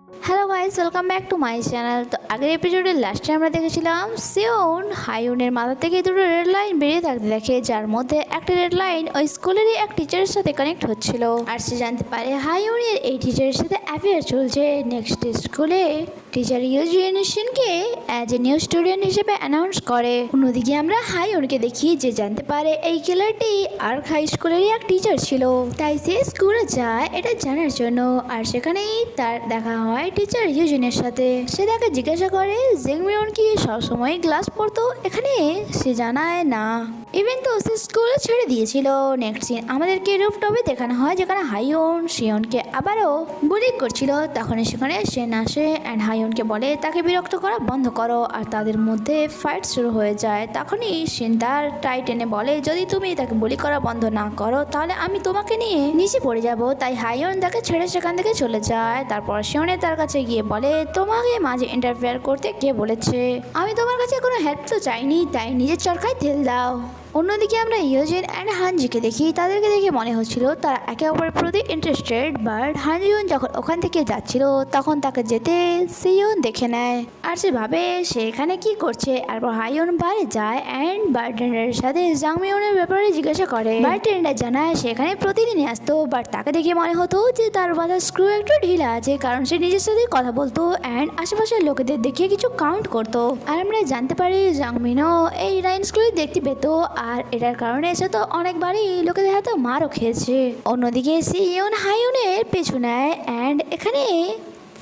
Hello guys, welcome back to my channel. তো আগের এপিসোডে লাস্টে আমরা দেখেছিলাম সিওন হাইউনের মাথা থেকে দুটো রেড লাইন বেরিয়ে থাকতে দেখে, যার মধ্যে একটা রেড লাইন ওই স্কুলেরই এক টিচারের সাথে কানেক্ট হচ্ছিল। আর সে জানতে পারে হাইউনের এই টিচারের সাথে অ্যাফেয়ার চলছে। নেক্সট স্কুলে টিচার ইউজিনকে অ্যাজ এ নিউ স্টুডেন্ট হিসেবে অ্যানাউন্স করে। অন্যদিকে আমরা হাইউনকে দেখি যে জানতে পারে এই কিলারটি আর্ক হাই স্কুলেরই এক টিচার ছিল, তাই সে স্কুলে যায় এটা জানার জন্য। আর সেখানেই তার দেখা হয় টিচার ইউজিনের সাথে। সে তাকে জিজ্ঞাসা করে জেংমিয়ন কি সবসময় ক্লাস পড়তো এখানে। সে জানায় না, ইভেন তো সে স্কুলে ছেড়ে দিয়েছিল। নেক্সট সিন আমাদেরকে রুফটপে দেখানো হয়, যেখানে হাইউন শিয়নকে আবারও বুলি করছিল। তখন সেখানে সেন আসে অ্যান্ড হাইউনকে বলে তাকে বিরক্ত করা বন্ধ করো। আর তাদের মধ্যে ফাইট শুরু হয়ে যায়। তখনই সেন তার টাইটেনে বলে যদি তুমি তাকে বুলি করা বন্ধ না করো তাহলে আমি তোমাকে নিয়ে নিচে পড়ে যাব। তাই হাইউন তাকে ছেড়ে সেখান থেকে চলে যায়। তারপর শিয়নে তার কাছে গিয়ে বলে তোমাকে মাঝে ইন্টারফেয়ার করতে কে বলেছে? আমি তোমার কাছে কোনো হেল্প তো চাইনি, তাই নিজের চরকায় তেল দাও। অন্যদিকে আমরা ইউজিন অ্যান্ড হানজিকে দেখি। তাদেরকে দেখে মনে হচ্ছিল তারা একে অপরের প্রতি ইন্টারেস্টেড। বাট হানজিউন যখন ওখান থেকে যাচ্ছিল তখন তাকে যেতে সিয়ন দেখে নেয়। আর সে ভাবে সে এখানে কি করছে। এরপর হাইউন বাইরে যায় অ্যান্ড বারটেন্ডারের সাথে জাংমিয়নের ব্যাপারে জিজ্ঞাসা করে। বারটেন্ডার জানায় সে এখানে প্রতিদিনই আসতো, বাট তাকে দেখে মনে হতো যে তার বাজার স্ক্রু একটু ঢিলা আছে, কারণ সে নিজের সাথে কথা বলতো অ্যান্ড আশেপাশের লোকেদের দেখে কিছু কাউন্ট করতো। আর আমরা জানতে পারি জাংমিনও এই লাইন্সগুলি দেখতে পেত। আর এটার কারণে সে তো অনেকবারই লোকেদের হাতে মারও খেয়েছে। অন্যদিকে সিয়ন হাইউনের পেছু নেয় অ্যান্ড এখানে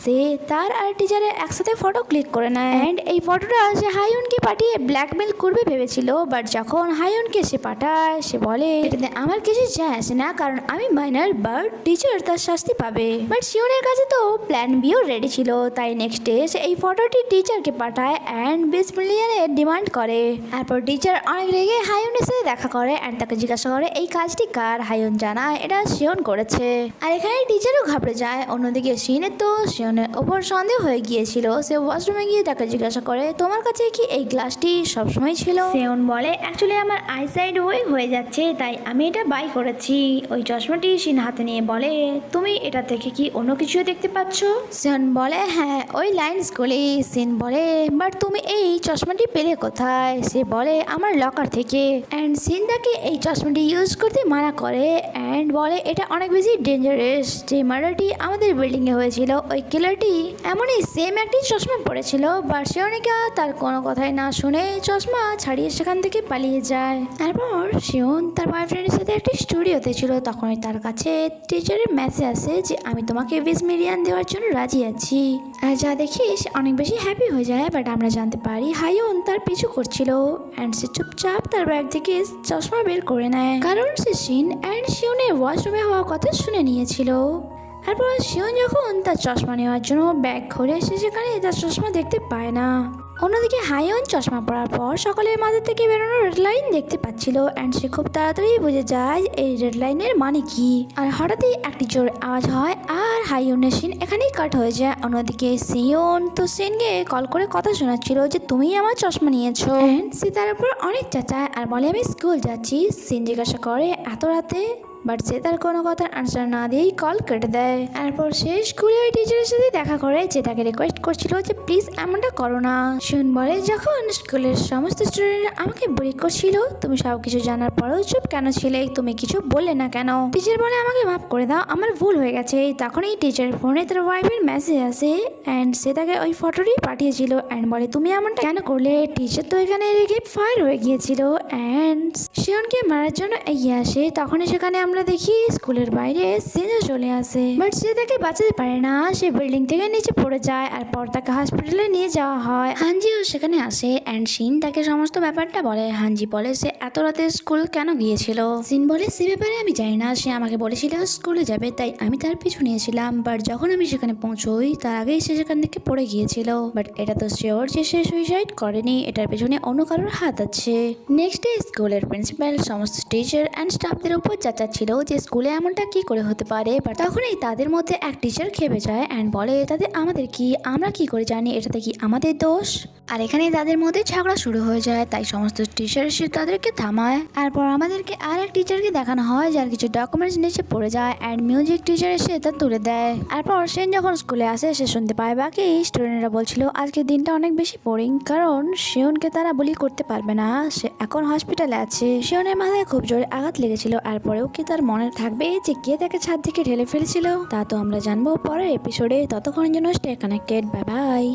সে তার আর টিচারের একসাথে ফটো ক্লিক করে নেয়। অ্যান্ড এই ফটোটা সে হাইউনকে পাঠিয়ে ব্ল্যাকমেল করবে ভেবেছিল। বাট যখন হাইউনকে সে পাঠায় সে বলে এটাতে আমার কিছু যায় আসে না, কারণ আমি মাইনার, বাট টিচার তার শাস্তি পাবে। বাট শিওনের কাছে তো প্ল্যান বিও রেডি ছিল। তাই নেক্সট ডে সে এই ফটোটি টিচারকে পাঠায় অ্যান্ড 20 মিলিয়নের ডিমান্ড করে। তারপর টিচার অনেক রেগে হাইউনের সাথে দেখা করে অ্যান্ড তাকে জিজ্ঞাসা করে এই কাজটি কার। হাইউন জানায় এটা শিওন করেছে। আর এখানে টিচারও ঘাবড়ে যায়। অন্যদিকে শিনের তো শিওনের ওপর সন্দেহ হয়ে গিয়েছিল। সে ওয়াশরুমে গিয়ে তাকে জিজ্ঞাসা করে তোমার কাছে কি এই গ্লাসটি সবসময় ছিল? শিওন বলে অ্যাকচুয়ালি আমার আইসাইড হয়ে যাচ্ছে, তাই আমি এটা বাই করেছি। ওই চশমাটি শিন হাতে নিয়ে বলে তুমি এটা থেকে কি অন্য কিছু দেখতে পাচ্ছ? শিওন বলে হ্যাঁ, ওই লাইন্সগুলি। শিন বলে বাট তুমি এই চশমাটি পেলে কোথায়? সে বলে আমার লকার থেকে। অ্যান্ড শিন তাকে এই চশমাটি ইউজ করতে মানা করে অ্যান্ড বলে এটা অনেক বেশি ডেঞ্জারাস। যে মার্ডারটি আমাদের বিল্ডিংয়ে হয়েছিল ওই কিলারটি এমনই সেম একটি চশমা পড়েছিল। বাট শিওনিকা তার কোনো কথাই না শুনে চশমা ছাড়িয়ে সেখান থেকে পালিয়ে যায়। তারপর শিওন তার বয়ফ্রেন্ডের সাথে একটি স্টুডিওতে ছিল। তখনই তার কাছে টিচারের মেসেজ আসে যে আমি তোমাকে 20 মিলিয়ন দেওয়ার জন্য রাজি আছি। আর যা দেখি সে অনেক বেশি হ্যাপি হয়ে যায়। বাট আমরা জানতে পারি হাইউন তার পিছু করছিল অ্যান্ড সে চুপচাপ তার ব্যাগ থেকে চশমা বের করে নেয়, কারণ সে শিন অ্যান্ড শিওনের ওয়াশরুমে হওয়া কথা শুনে নিয়েছিল। তারপর শিওন যখন তার চশমা নেওয়ার জন্য ব্যাগ খোলে সে সেখানে তার চশমা দেখতে পায় না। অন্যদিকে হাইউন চশমা পরার পর সকলের মাথা থেকে বেরোনো রেড লাইন দেখতে পাচ্ছিল অ্যান্ড সে খুব তাড়াতাড়ি বুঝে যায় এই রেড লাইনের মানে কি। আর হঠাৎই একটি জোর আওয়াজ হয় আর হাইউনের সিন এখানেই কাট হয়ে যায়। অন্যদিকে শিওন তো সিনকে কল করে কথা শোনাচ্ছিল যে তুমি আমার চশমা নিয়েছো। সে তার উপর অনেক চাচায় আর বলে আমি স্কুল যাচ্ছি। সিন জিজ্ঞাসা করে এত রাতে, বাট সে তার কোনো কথার আনসার না দিয়েই কল কেটে দেয়। তারপর সে স্কুলে ওই টিচারের সাথে দেখা করে যে তাকে রিকোয়েস্ট করছিল যে প্লিজ এমনটা করো না। শিওন বলে যখন স্কুলের সমস্ত স্টুডেন্টরা আমাকে বলি করছিল তুমি সব কিছু জানার পরেও চুপ কেন ছিলে, তুমি কিছু বললে না কেন? টিচার বলে আমাকে মাফ করে দাও, আমার ভুল হয়ে গেছে। তখনই টিচারের ফোনে তার ওয়াইফের মেসেজ আসে অ্যান্ড সে তাকে ওই ফটোটি পাঠিয়েছিল অ্যান্ড বলে তুমি এমনটা কেন করলে? টিচার তো এখানে রেগে ফায়ার হয়ে গিয়েছিল অ্যান্ড শিওনকে মারার জন্য এগিয়ে আসে। তখনই সেখানে আমরা দেখি স্কুলের বাইরে সিনও চলে আসে, বাট সে তাকে বাঁচাতে পারে না। সে বিল্ডিং থেকে নিচে পড়ে যায় আর পর তাকে হসপিটালে নিয়ে যাওয়া হয়। হানজিও সেখানে আসে অ্যান্ড শিন তাকে সমস্ত ব্যাপারটা বলে। হানজি বলে সে এত রাতে স্কুল কেন গিয়েছিল? শিন বলে সে ব্যাপারে আমি জানি না, সে আমাকে বলেছিল স্কুলে যাবে তাই আমি তার পিছু নিয়েছিলাম। বাট যখন আমি সেখানে পৌঁছই তার আগেই সে সেখান থেকে পড়ে গিয়েছিল। বাট এটা তো শিওর যে সে সুইসাইড করেনি, এটার পেছনে অন্য কারোর হাত আছে। নেক্সট ডে স্কুলের প্রিন্সিপাল সমস্ত টিচার অ্যান্ড স্টাফদের উপর চাচাচ্ছিল যে স্কুলে এমনটা কি করে হতে পারে। বাট তখনই তাদের মধ্যে এক টিচার খেপে যায় অ্যান্ড বলে তাদের আমাদের কি, আমরা কি করে জানি এটাতে কি আমাদের দোষ? আর এখানেই তাদের মধ্যে ঝগড়া শুরু হয়ে যায়, তাই সমস্ত টিচার এসে তাদেরকে থামায়। এরপর আমাদেরকে আর এক টিচারকে দেখানো হয় যার কিছু ডকুমেন্টস নিচে পড়ে যায়, অ্যান্ড মিউজিক টিচার এসে তা তুলে দেয়। এরপর সেন যখন স্কুলে আসে সে শুনতে পায় বাকি স্টুডেন্টরা বলছিল আজকের দিনটা অনেক বেশি বোরিং, কারণ শিওনকে তারা বুলি করতে পারবে না, সে এখন হসপিটালে আছে। শিওনের মাথায় খুব জোরে আঘাত লেগেছিল, এরপরেও কি তার মনে থাকবে যে কে তাকে ছাদ থেকে ঢেলে ফেলেছিল? তা তো আমরা জানবো পরের এপিসোডে। ততক্ষণের জন্য স্টে কানেক্টেড, বাই বাই।